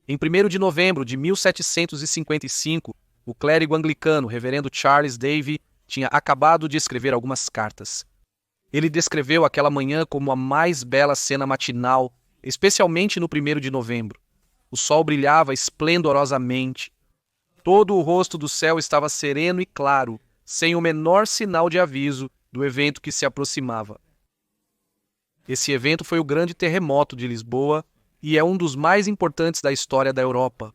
Em 1º de novembro de 1755, o clérigo anglicano, reverendo Charles Davy, tinha acabado de escrever algumas cartas. Ele descreveu aquela manhã como a mais bela cena matinal, especialmente no 1º de novembro. O sol brilhava esplendorosamente. Todo o rosto do céu estava sereno e claro, sem o menor sinal de aviso do evento que se aproximava. Esse evento foi o Grande Terremoto de Lisboa e é um dos mais importantes da história da Europa.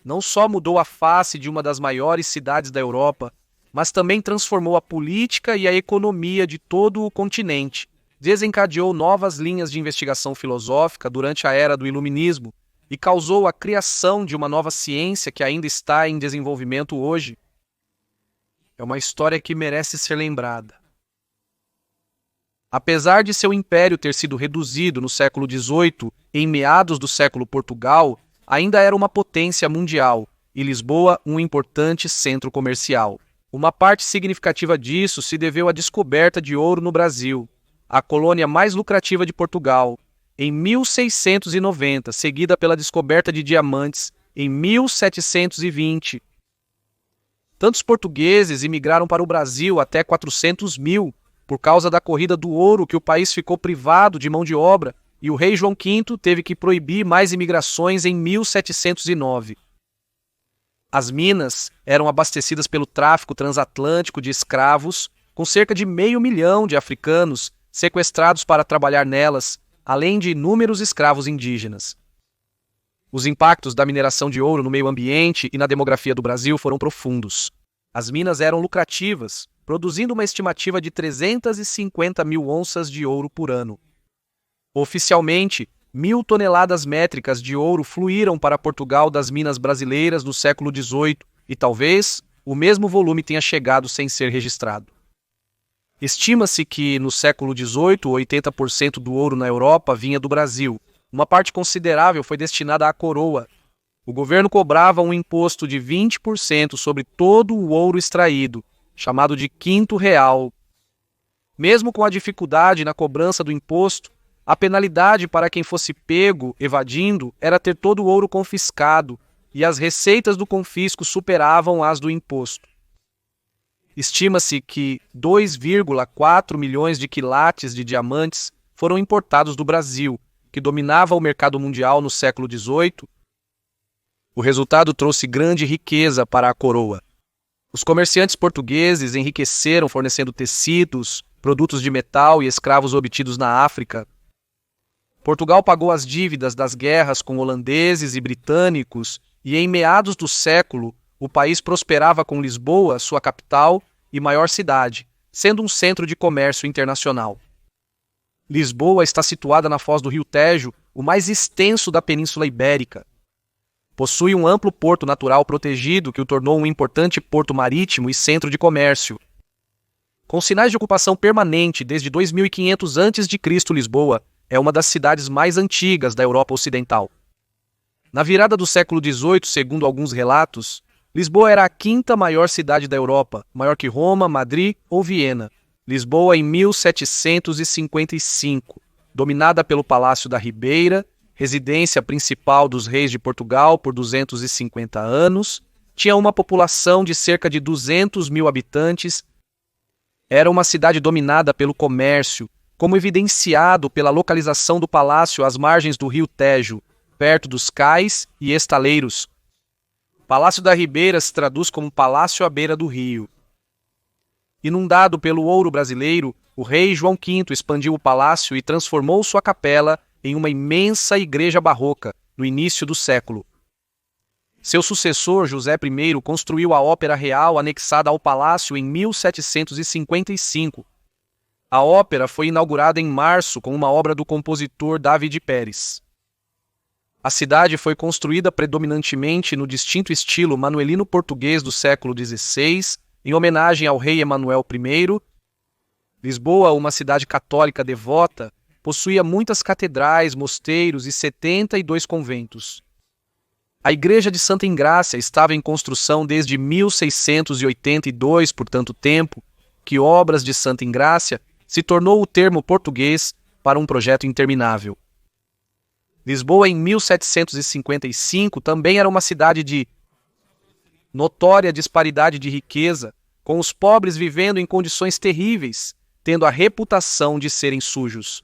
Não só mudou a face de uma das maiores cidades da Europa, mas também transformou a política e a economia de todo o continente. Desencadeou novas linhas de investigação filosófica durante a Era do Iluminismo e causou a criação de uma nova ciência que ainda está em desenvolvimento hoje. É uma história que merece ser lembrada. Apesar de seu império ter sido reduzido no século XVIII, em meados do século Portugal, ainda era uma potência mundial e Lisboa um importante centro comercial. Uma parte significativa disso se deveu à descoberta de ouro no Brasil, a colônia mais lucrativa de Portugal, em 1690, seguida pela descoberta de diamantes em 1720. Tantos portugueses imigraram para o Brasil, até 400 mil, por causa da corrida do ouro, que o país ficou privado de mão de obra e o rei João V teve que proibir mais imigrações em 1709. As minas eram abastecidas pelo tráfico transatlântico de escravos, com cerca de 500 mil de africanos sequestrados para trabalhar nelas, além de inúmeros escravos indígenas. Os impactos da mineração de ouro no meio ambiente e na demografia do Brasil foram profundos. As minas eram lucrativas, produzindo uma estimativa de 350 mil onças de ouro por ano. Oficialmente, 1.000 toneladas métricas de ouro fluíram para Portugal das minas brasileiras no século XVIII e talvez o mesmo volume tenha chegado sem ser registrado. Estima-se que, no século XVIII, 80% do ouro na Europa vinha do Brasil. Uma parte considerável foi destinada à coroa. O governo cobrava um imposto de 20% sobre todo o ouro extraído, chamado de quinto real. Mesmo com a dificuldade na cobrança do imposto, a penalidade para quem fosse pego evadindo era ter todo o ouro confiscado, e as receitas do confisco superavam as do imposto. Estima-se que 2,4 milhões de quilates de diamantes foram importados do Brasil, que dominava o mercado mundial no século XVIII. O resultado trouxe grande riqueza para a coroa. Os comerciantes portugueses enriqueceram fornecendo tecidos, produtos de metal e escravos obtidos na África. Portugal pagou as dívidas das guerras com holandeses e britânicos e, em meados do século, o país prosperava com Lisboa, sua capital e maior cidade, sendo um centro de comércio internacional. Lisboa está situada na foz do rio Tejo, o mais extenso da Península Ibérica. Possui um amplo porto natural protegido que o tornou um importante porto marítimo e centro de comércio. Com sinais de ocupação permanente desde 2500 a.C., Lisboa é uma das cidades mais antigas da Europa Ocidental. Na virada do século XVIII, segundo alguns relatos, Lisboa era a quinta maior cidade da Europa, maior que Roma, Madrid ou Viena. Lisboa em 1755, dominada pelo Palácio da Ribeira, residência principal dos reis de Portugal por 250 anos, tinha uma população de cerca de 200 mil habitantes. Era uma cidade dominada pelo comércio, como evidenciado pela localização do palácio às margens do rio Tejo, perto dos cais e estaleiros. Palácio da Ribeira se traduz como palácio à beira do rio. Inundado pelo ouro brasileiro, o rei João V expandiu o palácio e transformou sua capela em uma imensa igreja barroca no início do século. Seu sucessor, José I, construiu a Ópera Real anexada ao palácio em 1755. A ópera foi inaugurada em março com uma obra do compositor David Pérez. A cidade foi construída predominantemente no distinto estilo manuelino-português do século XVI, em homenagem ao rei Emanuel I. Lisboa, uma cidade católica devota, possuía muitas catedrais, mosteiros e 72 conventos. A igreja de Santa Engrácia estava em construção desde 1682, por tanto tempo, que Obras de Santa Engrácia se tornou o termo português para um projeto interminável. Lisboa, em 1755, também era uma cidade de notória disparidade de riqueza, com os pobres vivendo em condições terríveis, tendo a reputação de serem sujos.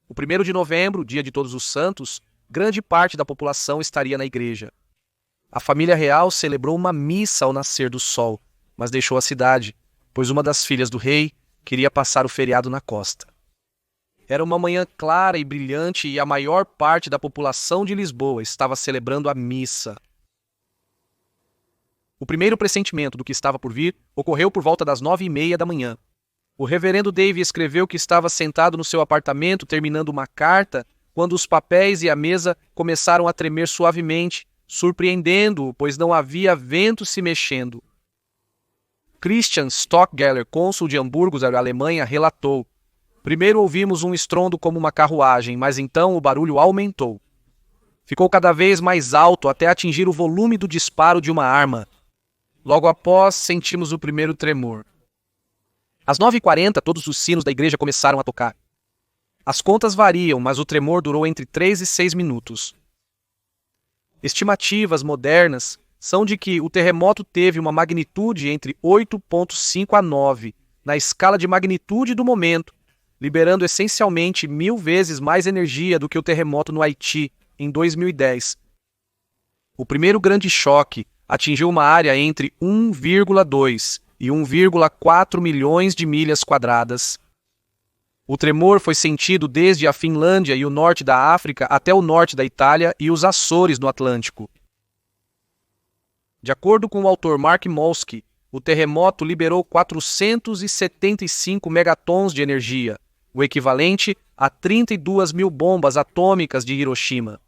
O 1º de novembro, dia de Todos os Santos, grande parte da população estaria na igreja. A família real celebrou uma missa ao nascer do sol, mas deixou a cidade, pois uma das filhas do rei queria passar o feriado na costa. Era uma manhã clara e brilhante e a maior parte da população de Lisboa estava celebrando a missa. O primeiro pressentimento do que estava por vir ocorreu por volta das 9h30 da manhã. O reverendo Dave escreveu que estava sentado no seu apartamento terminando uma carta quando os papéis e a mesa começaram a tremer suavemente, surpreendendo-o, pois não havia vento se mexendo. Christian Stockgeller, cônsul de Hamburgo, da Alemanha, relatou: primeiro ouvimos um estrondo como uma carruagem, mas então o barulho aumentou. Ficou cada vez mais alto até atingir o volume do disparo de uma arma. Logo após, sentimos o primeiro tremor. Às 9h40, todos os sinos da igreja começaram a tocar. As contas variam, mas o tremor durou entre 3 e 6 minutos. Estimativas modernas são de que o terremoto teve uma magnitude entre 8,5 a 9, na escala de magnitude do momento, liberando essencialmente 1000 vezes mais energia do que o terremoto no Haiti, em 2010. O primeiro grande choque atingiu uma área entre 1,2 e 1,4 milhões de milhas quadradas. O tremor foi sentido desde a Finlândia e o norte da África até o norte da Itália e os Açores no Atlântico. De acordo com o autor Mark Molsky, o terremoto liberou 475 megatons de energia, o equivalente a 32 mil bombas atômicas de Hiroshima.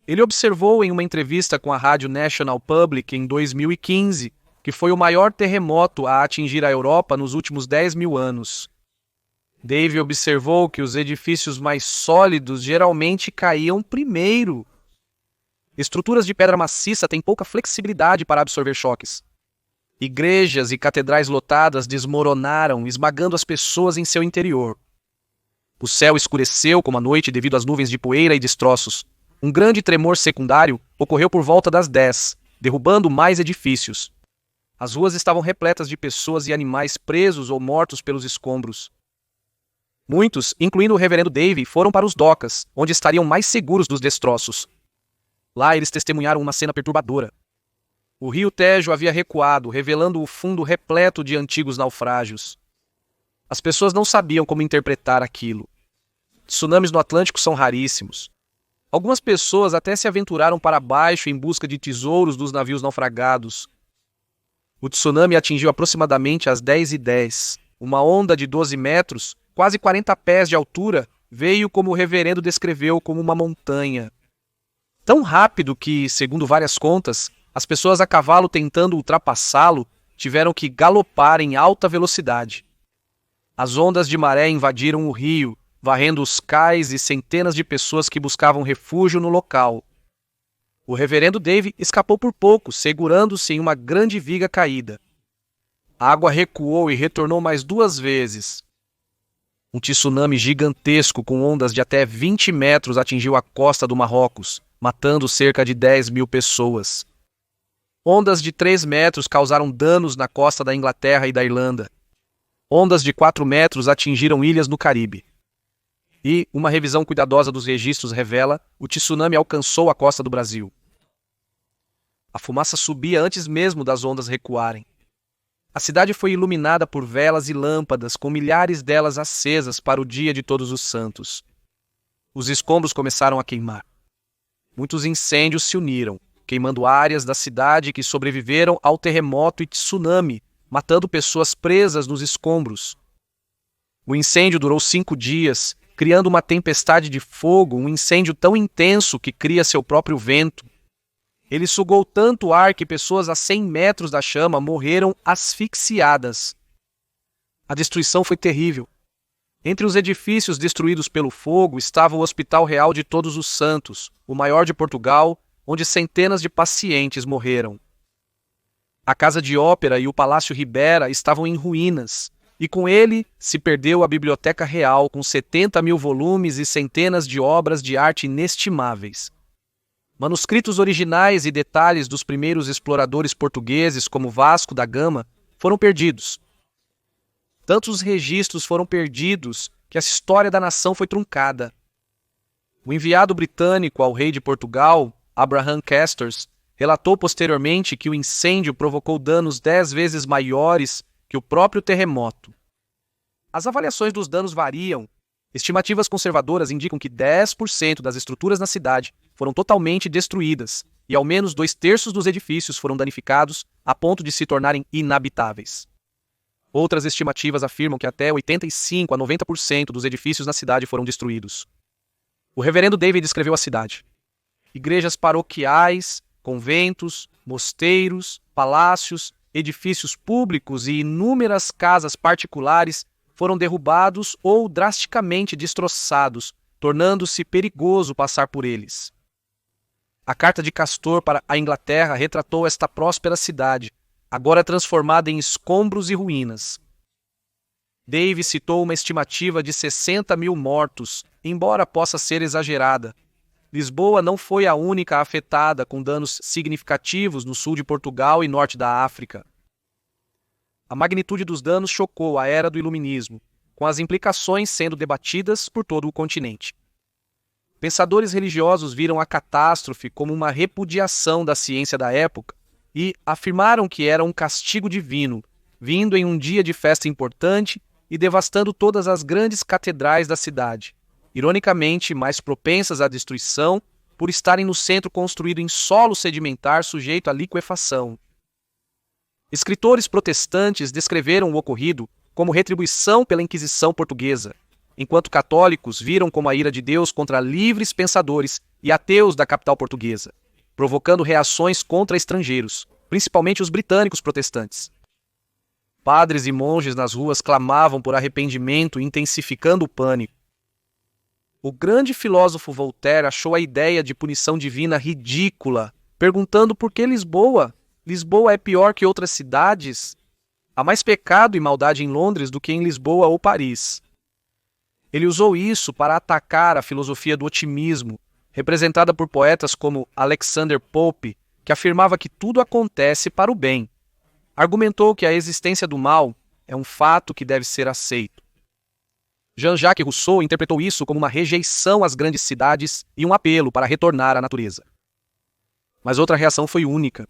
Ele observou em uma entrevista com a rádio National Public em 2015 que foi o maior terremoto a atingir a Europa nos últimos 10 mil anos. Dave observou que os edifícios mais sólidos geralmente caíam primeiro. Estruturas de pedra maciça têm pouca flexibilidade para absorver choques. Igrejas e catedrais lotadas desmoronaram, esmagando as pessoas em seu interior. O céu escureceu como a noite devido às nuvens de poeira e destroços. Um grande tremor secundário ocorreu por volta das 10, derrubando mais edifícios. As ruas estavam repletas de pessoas e animais presos ou mortos pelos escombros. Muitos, incluindo o reverendo Dave, foram para os docas, onde estariam mais seguros dos destroços. Lá eles testemunharam uma cena perturbadora. O rio Tejo havia recuado, revelando o fundo repleto de antigos naufrágios. As pessoas não sabiam como interpretar aquilo. Tsunamis no Atlântico são raríssimos. Algumas pessoas até se aventuraram para baixo em busca de tesouros dos navios naufragados. O tsunami atingiu aproximadamente às 10h10. Uma onda de 12 metros, quase 40 pés de altura, veio como o reverendo descreveu como uma montanha. Tão rápido que, segundo várias contas, as pessoas a cavalo tentando ultrapassá-lo tiveram que galopar em alta velocidade. As ondas de maré invadiram o rio, varrendo os cais e centenas de pessoas que buscavam refúgio no local. O reverendo Dave escapou por pouco, segurando-se em uma grande viga caída. A água recuou e retornou mais 2 vezes. Um tsunami gigantesco com ondas de até 20 metros atingiu a costa do Marrocos, matando cerca de 10 mil pessoas. Ondas de 3 metros causaram danos na costa da Inglaterra e da Irlanda. Ondas de 4 metros atingiram ilhas no Caribe. E, uma revisão cuidadosa dos registros revela, o tsunami alcançou a costa do Brasil. A fumaça subia antes mesmo das ondas recuarem. A cidade foi iluminada por velas e lâmpadas, com milhares delas acesas para o dia de Todos os Santos. Os escombros começaram a queimar. Muitos incêndios se uniram, queimando áreas da cidade que sobreviveram ao terremoto e tsunami, matando pessoas presas nos escombros. O incêndio durou 5 dias, criando uma tempestade de fogo, um incêndio tão intenso que cria seu próprio vento. Ele sugou tanto ar que pessoas a 100 metros da chama morreram asfixiadas. A destruição foi terrível. Entre os edifícios destruídos pelo fogo estava o Hospital Real de Todos os Santos, o maior de Portugal, onde centenas de pacientes morreram. A Casa de Ópera e o Palácio Ribera estavam em ruínas. e com ele se perdeu a Biblioteca Real com 70.000 volumes e centenas de obras de arte inestimáveis. Manuscritos originais e detalhes dos primeiros exploradores portugueses, como Vasco da Gama, foram perdidos. Tantos registros foram perdidos que a história da nação foi truncada. O enviado britânico ao rei de Portugal, Abraham Castors, relatou posteriormente que o incêndio provocou danos 10 vezes maiores que o próprio terremoto. As avaliações dos danos variam. Estimativas conservadoras indicam que 10% das estruturas na cidade foram totalmente destruídas e ao menos 2/3 dos edifícios foram danificados a ponto de se tornarem inabitáveis. Outras estimativas afirmam que até 85% a 90% dos edifícios na cidade foram destruídos. O reverendo David descreveu a cidade. Igrejas paroquiais, conventos, mosteiros, palácios, edifícios públicos e inúmeras casas particulares foram derrubados ou drasticamente destroçados, tornando-se perigoso passar por eles. A carta de Castor para a Inglaterra retratou esta próspera cidade, agora transformada em escombros e ruínas. Dave citou uma estimativa de 60.000 mortos, embora possa ser exagerada. Lisboa não foi a única afetada com danos significativos no sul de Portugal e norte da África. A magnitude dos danos chocou a era do Iluminismo, com as implicações sendo debatidas por todo o continente. Pensadores religiosos viram a catástrofe como uma repudiação da ciência da época e afirmaram que era um castigo divino, vindo em um dia de festa importante e devastando todas as grandes catedrais da cidade, ironicamente mais propensas à destruição por estarem no centro construído em solo sedimentar sujeito à liquefação. Escritores protestantes descreveram o ocorrido como retribuição pela Inquisição portuguesa, enquanto católicos viram como a ira de Deus contra livres pensadores e ateus da capital portuguesa, provocando reações contra estrangeiros, principalmente os britânicos protestantes. Padres e monges nas ruas clamavam por arrependimento, intensificando o pânico. O grande filósofo Voltaire achou a ideia de punição divina ridícula, perguntando por que Lisboa é pior que outras cidades? Há mais pecado e maldade em Londres do que em Lisboa ou Paris. Ele usou isso para atacar a filosofia do otimismo, representada por poetas como Alexander Pope, que afirmava que tudo acontece para o bem. Argumentou que a existência do mal é um fato que deve ser aceito. Jean-Jacques Rousseau interpretou isso como uma rejeição às grandes cidades e um apelo para retornar à natureza. Mas outra reação foi única.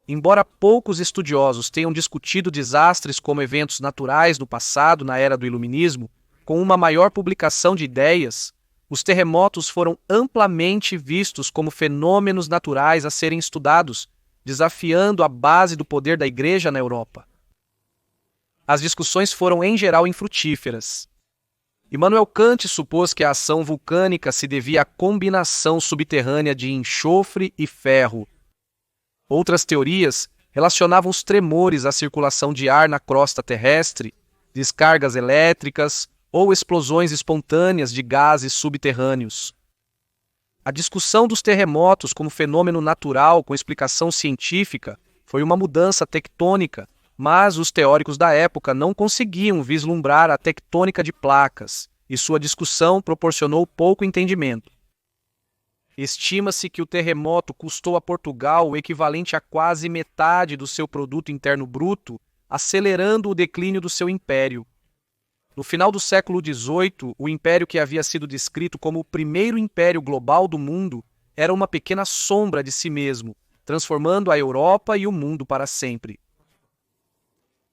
Embora poucos estudiosos tenham discutido desastres como eventos naturais no passado, na era do Iluminismo, com uma maior publicação de ideias, os terremotos foram amplamente vistos como fenômenos naturais a serem estudados, desafiando a base do poder da Igreja na Europa. As discussões foram, em geral, infrutíferas. Immanuel Kant supôs que a ação vulcânica se devia à combinação subterrânea de enxofre e ferro. Outras teorias relacionavam os tremores à circulação de ar na crosta terrestre, descargas elétricas ou explosões espontâneas de gases subterrâneos. A discussão dos terremotos como fenômeno natural com explicação científica foi uma mudança tectônica, mas os teóricos da época não conseguiam vislumbrar a tectônica de placas, e sua discussão proporcionou pouco entendimento. Estima-se que o terremoto custou a Portugal o equivalente a quase metade do seu produto interno bruto, acelerando o declínio do seu império. No final do século XVIII, o império que havia sido descrito como o primeiro império global do mundo era uma pequena sombra de si mesmo, transformando a Europa e o mundo para sempre.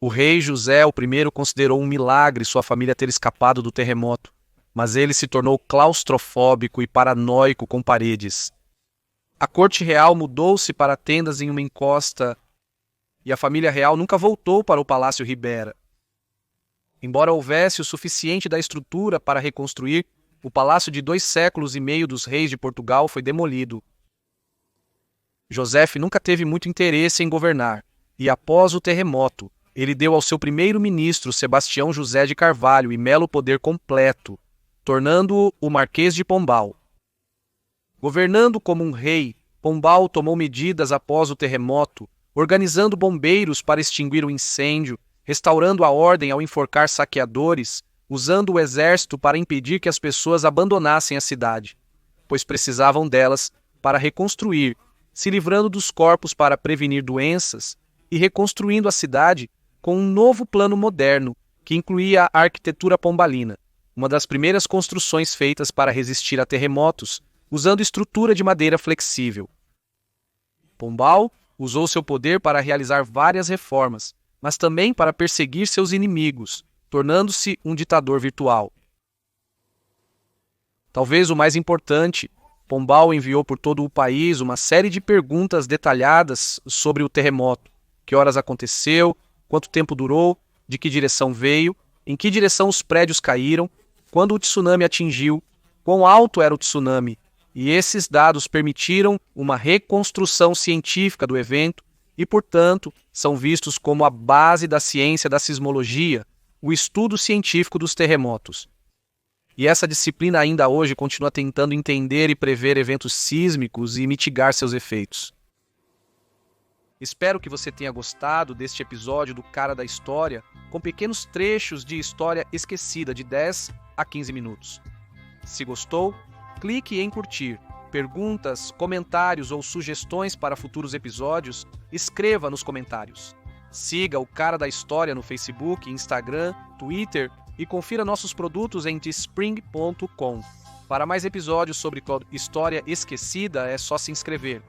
O rei José I considerou um milagre sua família ter escapado do terremoto, mas ele se tornou claustrofóbico e paranoico com paredes. A corte real mudou-se para tendas em uma encosta e a família real nunca voltou para o Palácio Ribera. Embora houvesse o suficiente da estrutura para reconstruir, o palácio de 2 séculos e meio dos reis de Portugal foi demolido. José nunca teve muito interesse em governar, e após o terremoto, ele deu ao seu primeiro-ministro, Sebastião José de Carvalho e Melo, o poder completo, tornando-o o Marquês de Pombal. Governando como um rei, Pombal tomou medidas após o terremoto, organizando bombeiros para extinguir o incêndio, restaurando a ordem ao enforcar saqueadores, usando o exército para impedir que as pessoas abandonassem a cidade, pois precisavam delas para reconstruir, se livrando dos corpos para prevenir doenças e reconstruindo a cidade com um novo plano moderno que incluía a arquitetura pombalina, uma das primeiras construções feitas para resistir a terremotos, usando estrutura de madeira flexível. Pombal usou seu poder para realizar várias reformas, mas também para perseguir seus inimigos, tornando-se um ditador virtual. Talvez o mais importante, Pombal enviou por todo o país uma série de perguntas detalhadas sobre o terremoto: que horas aconteceu, quanto tempo durou, de que direção veio, em que direção os prédios caíram, quando o tsunami atingiu, quão alto era o tsunami, e esses dados permitiram uma reconstrução científica do evento e, portanto, são vistos como a base da ciência da sismologia, o estudo científico dos terremotos. E essa disciplina ainda hoje continua tentando entender e prever eventos sísmicos e mitigar seus efeitos. Espero que você tenha gostado deste episódio do Cara da História, com pequenos trechos de história esquecida de 10 a 15 minutos. Se gostou, clique em curtir. Perguntas, comentários ou sugestões para futuros episódios, escreva nos comentários. Siga o Cara da História no Facebook, Instagram, Twitter e confira nossos produtos em teespring.com. Para mais episódios sobre história esquecida, é só se inscrever.